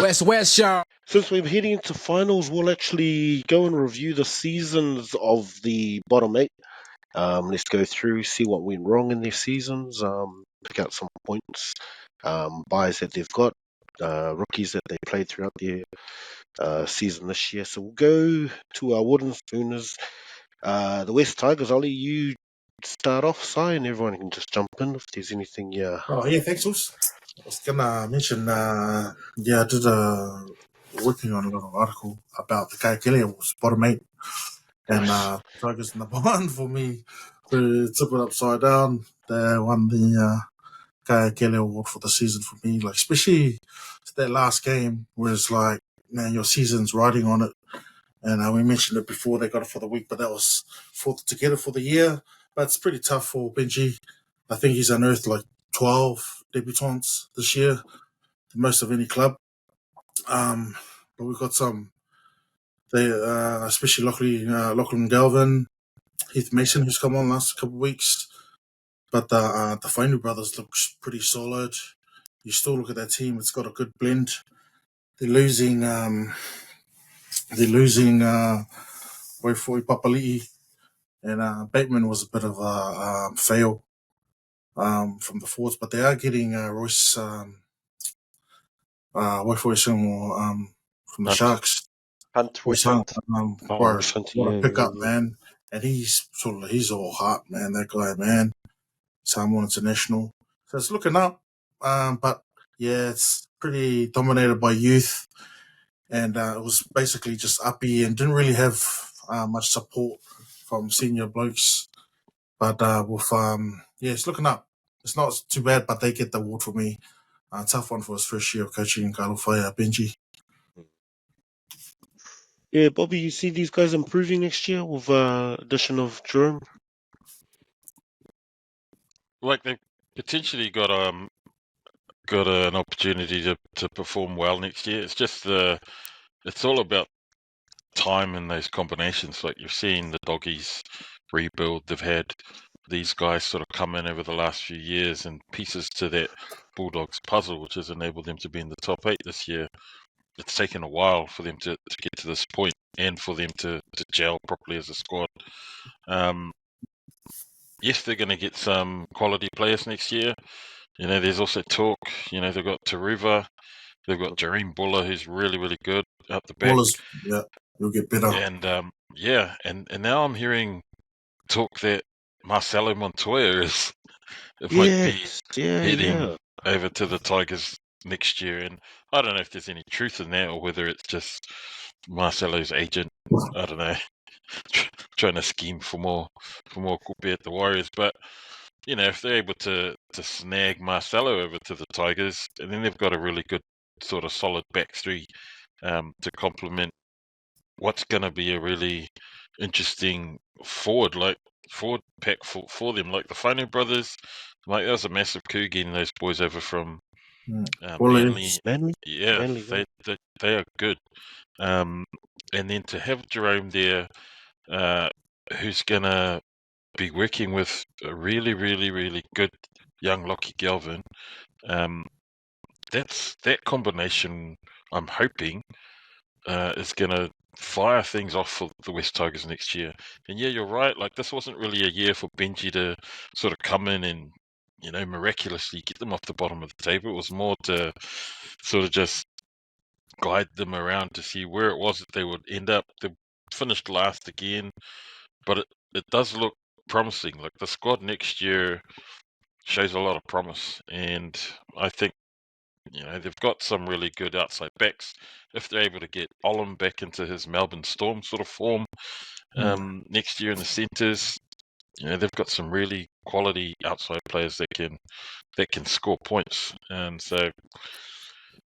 WesWes Show. Since we're heading into finals, we'll actually go and review the seasons of the bottom 8. Let's go through, see what went wrong in their seasons, pick out some points, buys that they've got, rookies that they played throughout their season this year. So we'll go to our wooden spooners. The West Tigers, Ollie, you start off, Si, and everyone can just jump in if there's anything. Oh, yeah, thanks, Us. I was going to mention, I did working on a little article about the Kaikele Awards, bottom 8, and Tigers number 1 for me to tip it upside down. They won the Kaikele Award for the season for me, like, especially that last game where it's like, man, your season's riding on it. And we mentioned it before, they got it for the week, but that was fourth to get it for the year. But it's pretty tough for Benji. I think he's unearthed like 12 debutants this year, the most of any club. But we've got some, especially Lachlan Galvin, Heath Mason, who's come on last couple of weeks. But the Fainu brothers looks pretty solid. You still look at that team; it's got a good blend. They're losing Waifoi Papali'i, and Bateman was a bit of a fail from the forwards, but they are getting Royce Waifoi from the Sharks. Royce Hunt. Royce Hunt, What a pickup, yeah. man! And he's all heart, man. That guy, man. Samoan international. So it's looking up, but yeah, it's pretty dominated by youth, and it was basically just uppy and didn't really have much support from senior blokes. But it's looking up. It's not too bad, but they get the award for me. Tough one for his first year of coaching, Kalufaya Benji. Yeah, Bobby, you see these guys improving next year with addition of Jerome? Like they potentially got an opportunity to perform well next year. It's just it's all about time and those combinations. Like you've seen the Doggies rebuild. They've had these guys sort of come in over the last few years and pieces to that Bulldogs puzzle, which has enabled them to be in the top 8 this year. It's taken a while for them to get to this point and for them to gel properly as a squad. Yes, they're going to get some quality players next year. You know, there's also talk. You know, they've got Taruva. They've got Jareem Buller, who's really, really good up the back. Buller's, yeah, you'll get better. And and now I'm hearing talk that Marcelo Montoya might be heading over to the Tigers next year. And I don't know if there's any truth in that or whether it's just Marcelo's agent. I don't know, trying to scheme for more kupe at the Warriors. But you know, if they're able to snag Marcelo over to the Tigers, and then they've got a really good sort of solid back three to complement what's going to be a really interesting forward pack for them. Like the Whānau brothers, like that was a massive coup getting those boys over from Manly. Yeah, Manly, they are good. And then to have Jerome there, who's going to be working with a really, really, really good young Lockie Galvin, that combination, I'm hoping, is going to fire things off for the West Tigers next year. And yeah, you're right. Like, this wasn't really a year for Benji to sort of come in and, you know, miraculously get them off the bottom of the table. It was more to sort of just guide them around to see where it was that they would end up. They finished last again, but it does look promising. Like, the squad next year shows a lot of promise, and I think, you know, they've got some really good outside backs. If they're able to get Olam back into his Melbourne Storm sort of form next year in the centres, you know, they've got some really quality outside players that can score points. And so,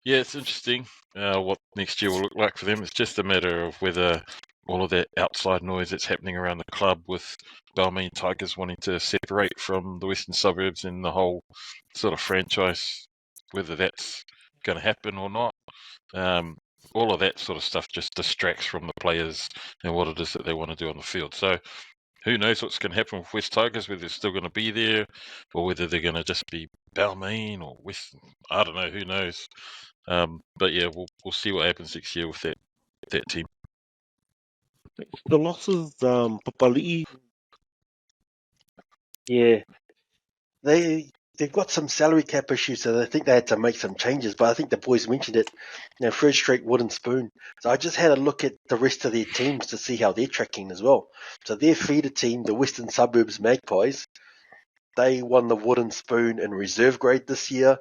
yeah, it's interesting what next year will look like for them. It's just a matter of whether all of that outside noise that's happening around the club with Balmain Tigers wanting to separate from the Western Suburbs and the whole sort of franchise, whether that's going to happen or not. All of that sort of stuff just distracts from the players and what it is that they want to do on the field. So who knows what's going to happen with West Tigers, whether they're still going to be there or whether they're going to just be Balmain or West. I don't know, who knows. But yeah, we'll see what happens next year with that team. The losses, Papali'i. Yeah, they've got some salary cap issues, so I think they had to make some changes. But I think the boys mentioned it. Third straight wooden spoon. So I just had a look at the rest of their teams to see how they're tracking as well. So their feeder team, the Western Suburbs Magpies, they won the wooden spoon in reserve grade this year.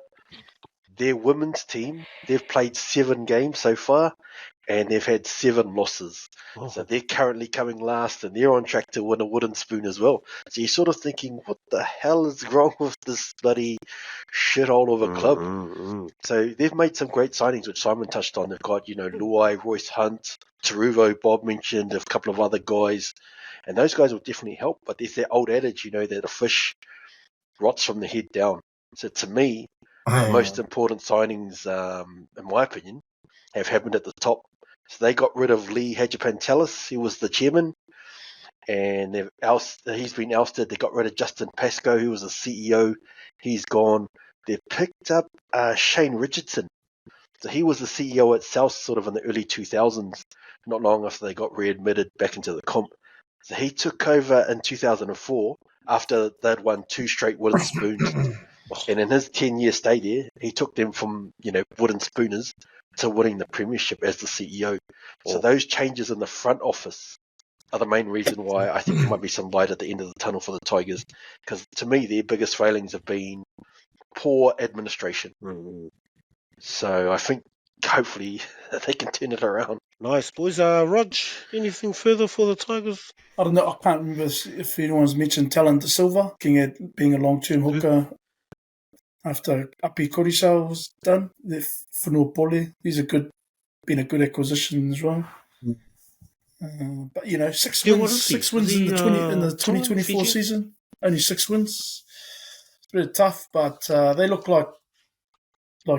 Their women's team, they've played 7 games so far, and they've had 7 losses. So they're currently coming last, and they're on track to win a wooden spoon as well. So you're sort of thinking, what the hell is wrong with this bloody shithole of a club? So they've made some great signings, which Simon touched on. They've got, Luai, Royce Hunt, Taruvo, Bob mentioned, a couple of other guys. And those guys will definitely help. But there's that old adage, that a fish rots from the head down. So to me, the most important signings, in my opinion, have happened at the top. So they got rid of Lee Hadjipantelis. He was the chairman, and he's been ousted. They got rid of Justin Pascoe, who was the CEO. He's gone. They picked up Shane Richardson. So he was the CEO at South sort of in the early 2000s, not long after they got readmitted back into the comp. So he took over in 2004 after they'd won 2 straight wooden spoons. And in his 10-year stay there, he took them from, wooden spooners to winning the premiership as the CEO. So those changes in the front office are the main reason why I think there might be some light at the end of the tunnel for the Tigers. Because to me, their biggest failings have been poor administration. So I think hopefully they can turn it around. Nice, boys. Rog, anything further for the Tigers? I don't know. I can't remember if anyone's mentioned Talon De Silva, looking at being a long-term hooker after Api Korisa was done. The Whanua Pole, he's been a good acquisition as well. But 6 wins, 6 wins in the 2024 season. Only 6 wins. It's a bit tough, but they look like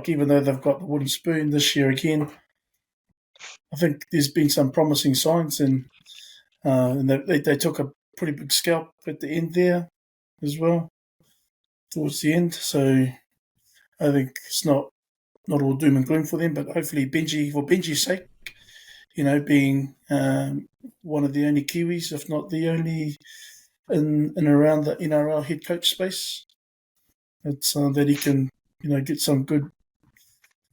even though they've got the wooden spoon this year again, I think there's been some promising signs, and they took a pretty big scalp at the end there as well, towards the end. So I think it's not all doom and gloom for them, but hopefully for Benji's sake, being one of the only Kiwis, if not the only, in and around the NRL head coach space, it's that he can get some good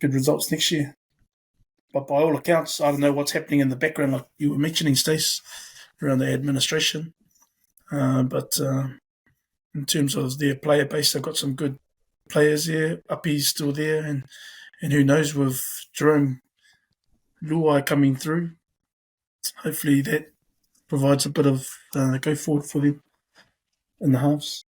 results next year. But by all accounts, I don't know what's happening in the background, like you were mentioning, Stacey, around the administration. But in terms of their player base, they've got some good players there. Api's still there, and who knows, with Jerome Luai coming through, hopefully that provides a bit of go forward for them in the halves.